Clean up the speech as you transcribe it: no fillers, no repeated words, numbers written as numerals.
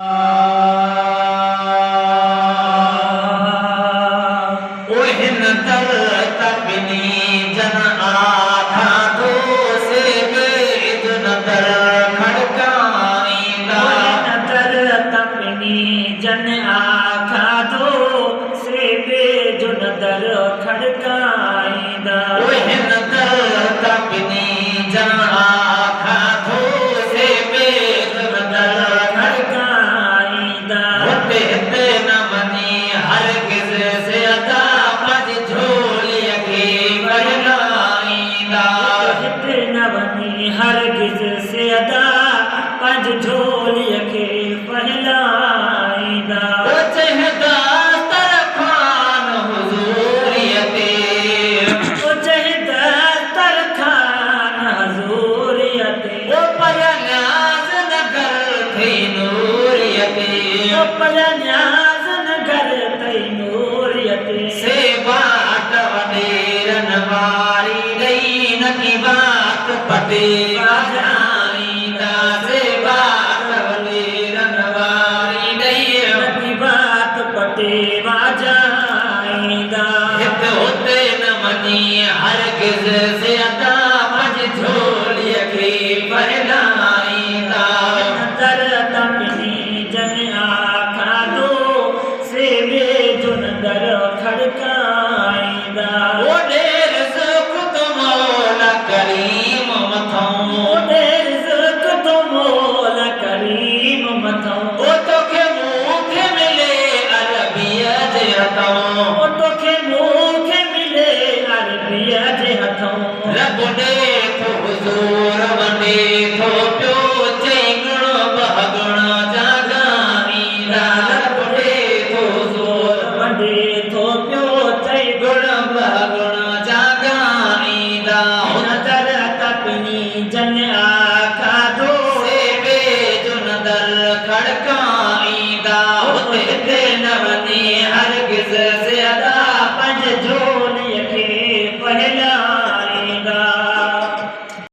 ओहिन दर तपनी जन आखा तो से बेजुन दर खड़काईंदा। ओहिन दर तपनी जन आखा तो से बेजुन दर खड़काईंदा। ओहिन दर तपनी जन आखा तो से बेजुन दर खड़काईंदा। होते हिते न वञी हरगिज़ से अदा पंज झोलीअ खे फहिलाईंदा। हिते न वञी हरगिज़ से अदा पंज झोलीअ खे फहिलाईंदा। ओ चहदा तरखान हुज़ूरीअ ते, ओ चहदा तरखान हुज़ूरीअ ते, ओ पर न्याज़ नगर थई नूरीअ ते, ओ पर न्याज़ नगर थई नूरीअ ते। से बाट वॾेरनि वारी ॾेई न की बात पटे वाजाईंदा। से बाट वॾेरनि वारी ॾेई नकी बात पटे वाजाईंदा। हिते हुते न वञी हरगिज़ से अदा पंज झोलीअ खे फहिलाईंदा। दर तपनी जन आखा दो से बेजुन दर खड़काईंदा। ओॾे रिज़्क़ तो मौला करीम मथां, ओॾे रिज़्क़ तो मौला करीम मथां, ओ तोखे मूंखे मिले अरबीअ जे हथां। ओ तोखे मूंखे मिले अरबीअ जे हथां। रब ॾे थो हुज़ूर वॾे थो पियो चई गुण बहगुण जाॻाईंदा। रब ॾे थो हुज़ूर वॾे थो पियो चई गुण बहगुण जाॻाईंदा। हुन दर तपनी जन आखा दो से बेजुन दर खड़काईंदा। हुते हिते न वञी हरगिज़